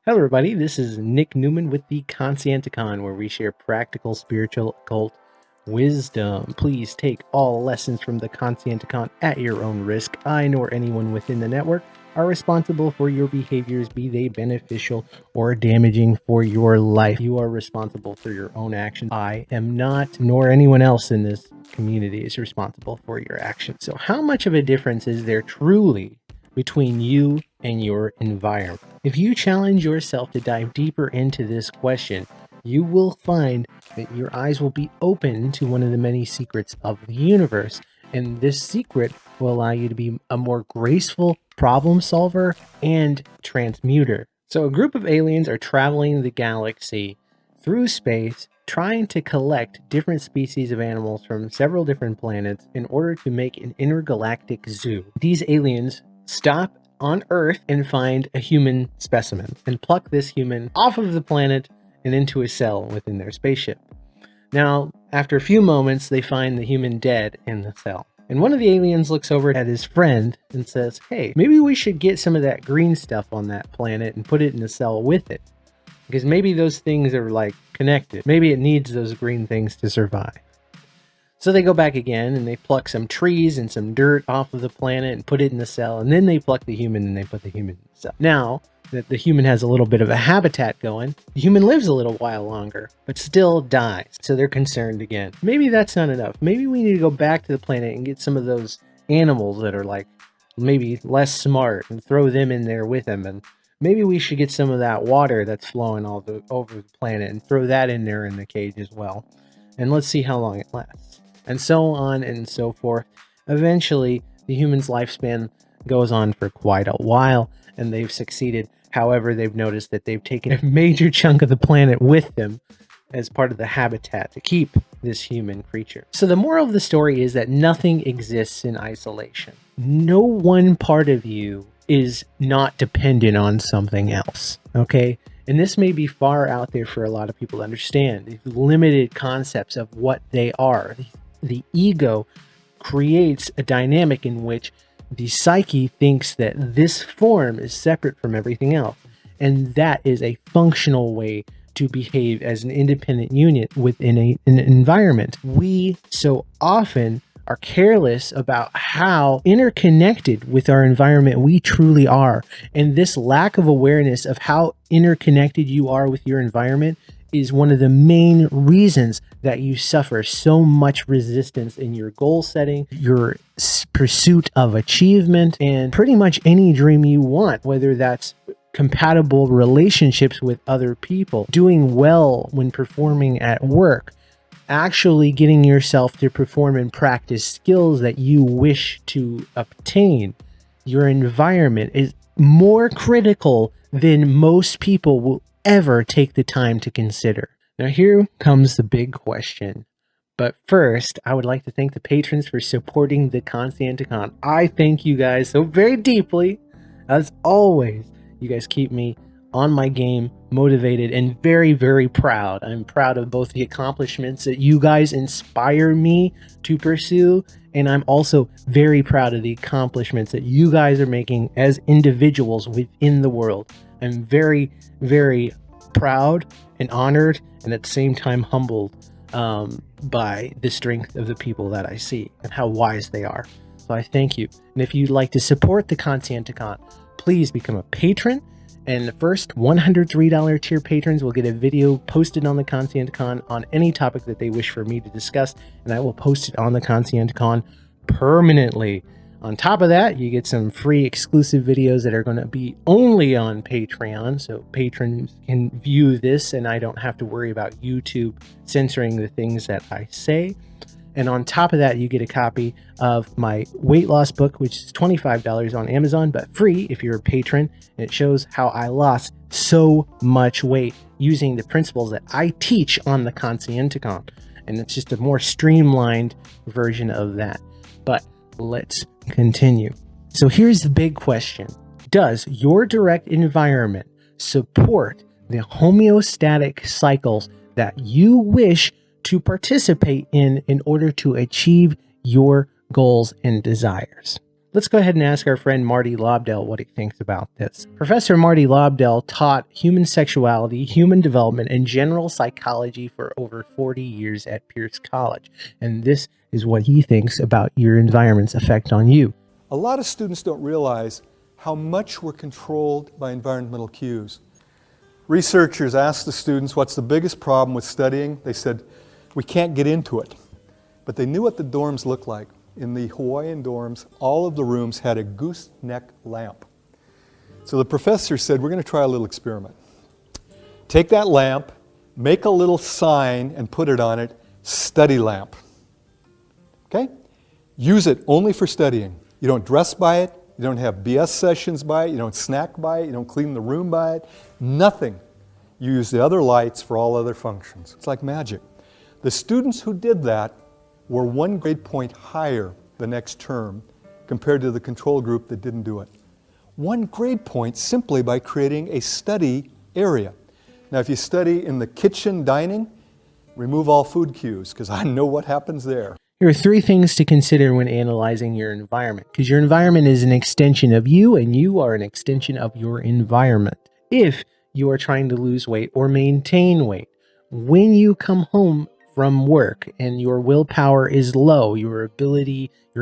Hello, everybody. This is Nick Newman with the Conscienticon, where we share practical spiritual occult wisdom. Please take all lessons from the Conscienticon at your own risk. I nor anyone within the network are responsible for your behaviors, be they beneficial or damaging for your life. You are responsible for your own actions. I am not, nor anyone else in this community is responsible for your actions. So how much of a difference is there truly between you and your environment? If you challenge yourself to dive deeper into this question, you will find that your eyes will be open to one of the many secrets of the universe. And this secret will allow you to be a more graceful problem solver and transmuter. So a group of aliens are traveling the galaxy through space, trying to collect different species of animals from several different planets in order to make an intergalactic zoo. These aliens stop on Earth and find a human specimen and pluck this human off of the planet and into a cell within their spaceship. Now, after a few moments, they find the human dead in the cell. And one of the aliens looks over at his friend and says, "Hey, maybe we should get some of that green stuff on that planet and put it in a cell with it. Because maybe those things are like connected. Maybe it needs those green things to survive." So they go back again and they pluck some trees and some dirt off of the planet and put it in the cell. And then they pluck the human and they put the human in the cell. Now that the human has a little bit of a habitat going, the human lives a little while longer, but still dies. So they're concerned again. Maybe that's not enough. Maybe we need to go back to the planet and get some of those animals that are like maybe less smart and throw them in there with them. And maybe we should get some of that water that's flowing over the planet and throw that in there in the cage as well. And let's see how long it lasts. And so on and so forth. Eventually, the human's lifespan goes on for quite a while, and they've succeeded. However, they've noticed that they've taken a major chunk of the planet with them as part of the habitat to keep this human creature. So the moral of the story is that nothing exists in isolation. No one part of you is not dependent on something else, okay? And this may be far out there for a lot of people to understand. These limited concepts of what they are. The ego creates a dynamic in which the psyche thinks that this form is separate from everything else. And that is a functional way to behave as an independent unit within an environment. We so often are careless about how interconnected with our environment we truly are. And this lack of awareness of how interconnected you are with your environment is one of the main reasons that you suffer so much resistance in your goal setting, your pursuit of achievement, and pretty much any dream you want, whether that's compatible relationships with other people, doing well when performing at work, actually getting yourself to perform and practice skills that you wish to obtain. Your environment is more critical than most people will ever take the time to consider. Now here comes the big question. But first, I would like to thank the patrons for supporting the Conscienticon. I thank you guys so very deeply. As always, you guys keep me on my game, motivated, and very, very proud. I'm proud of both the accomplishments that you guys inspire me to pursue, and I'm also very proud of the accomplishments that you guys are making as individuals within the world. I'm very, very proud and honored, and at the same time humbled by the strength of the people that I see and how wise they are. So I thank you. And if you'd like to support the Conscienticon, please become a patron. And the first $103 tier patrons will get a video posted on the Conscienticon on any topic that they wish for me to discuss, and I will post it on the Conscienticon permanently. On top of that, you get some free exclusive videos that are going to be only on Patreon, so patrons can view this and I don't have to worry about YouTube censoring the things that I say. And on top of that, you get a copy of my weight loss book, which is $25 on Amazon, but free if you're a patron. And it shows how I lost so much weight using the principles that I teach on the Conscienticon. And it's just a more streamlined version of that. But let's continue. So here's the big question. Does your direct environment support the homeostatic cycles that you wish to participate in order to achieve your goals and desires? Let's go ahead and ask our friend Marty Lobdell what he thinks about this. Professor Marty Lobdell taught human sexuality, human development, and general psychology for over 40 years at Pierce College. And this is what he thinks about your environment's effect on you. A lot of students don't realize how much we're controlled by environmental cues. Researchers asked the students, what's the biggest problem with studying? They said, we can't get into it. But they knew what the dorms looked like. In the Hawaiian dorms, all of the rooms had a gooseneck lamp. So the professor said, we're going to try a little experiment. Take that lamp, make a little sign and put it on it, study lamp. Okay? Use it only for studying. You don't dress by it, you don't have BS sessions by it, you don't snack by it, you don't clean the room by it, nothing. You use the other lights for all other functions. It's like magic. The students who did that were 1 grade point higher the next term compared to the control group that didn't do it. 1 grade point simply by creating a study area. Now if you study in the kitchen dining, remove all food cues because I know what happens there. Here are 3 things to consider when analyzing your environment, because your environment is an extension of you and you are an extension of your environment. If you are trying to lose weight or maintain weight, when you come home from work and your willpower is low, your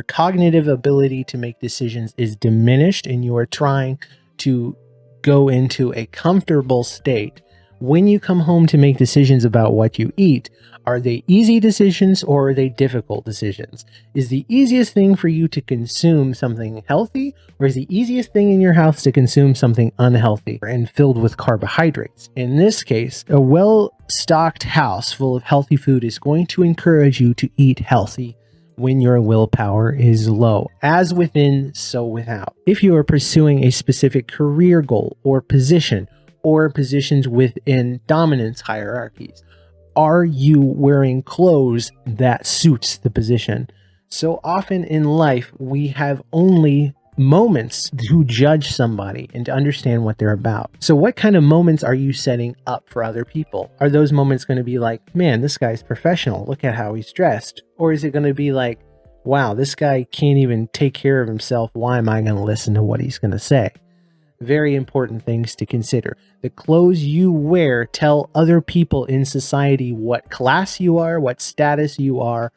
cognitive ability to make decisions is diminished, and you are trying to go into a comfortable state, when you come home to make decisions about what you eat, are they easy decisions or are they difficult decisions? Is the easiest thing for you to consume something healthy, or is the easiest thing in your house to consume something unhealthy and filled with carbohydrates? In this case, a well-stocked house full of healthy food is going to encourage you to eat healthy when your willpower is low. As within, so without. If you are pursuing a specific career goal or position, or positions within dominance hierarchies, are you wearing clothes that suits the position? So often in life, we have only moments to judge somebody and to understand what they're about. So what kind of moments are you setting up for other people? Are those moments going to be like, man, this guy's professional, look at how he's dressed? Or is it going to be like, wow, this guy can't even take care of himself, why am I going to listen to what he's going to say? Very important things to consider. The clothes you wear tell other people in society what class you are, what status you are,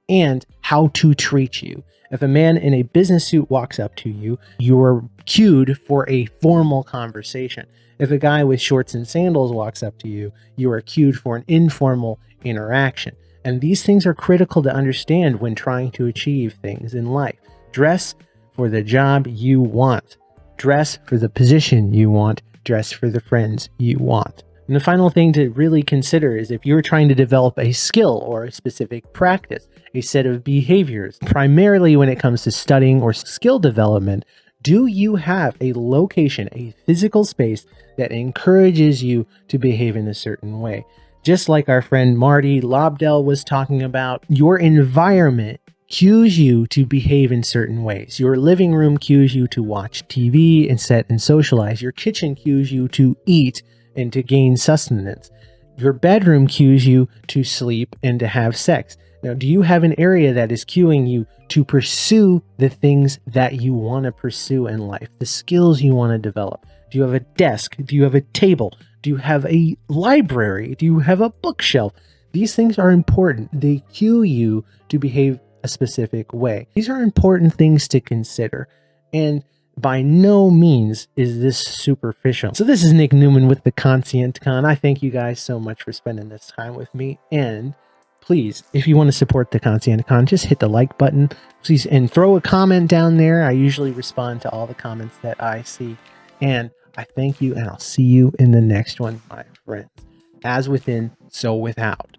and how to treat you. If a man in a business suit walks up to you, you are cued for a formal conversation. If a guy with shorts and sandals walks up to you, you are cued for an informal interaction. And these things are critical to understand when trying to achieve things in life. Dress for the job you want. Dress for the position you want. Dress for the friends you want. And the final thing to really consider is if you're trying to develop a skill or a specific practice, a set of behaviors, primarily when it comes to studying or skill development, do you have a location, a physical space that encourages you to behave in a certain way? Just like our friend Marty Lobdell was talking about, your environment cues you to behave in certain ways. Your living room cues you to watch TV and sit and socialize. Your kitchen cues you to eat and to gain sustenance. Your bedroom cues you to sleep and to have sex. Now, do you have an area that is cueing you to pursue the things that you want to pursue in life, the skills you want to develop? Do you have a desk? Do you have a table? Do you have a library? Do you have a bookshelf? These things are important. They cue you to behave a specific way. These are important things to consider, and by no means is this superficial. So this is Nick Newman with the Conscienticon. I thank you guys so much for spending this time with me, and please, if you want to support the Conscienticon, just hit the like button, please, and throw a comment down there. I usually respond to all the comments that I see, and I thank you, and I'll see you in the next one, my friends. As within, so without.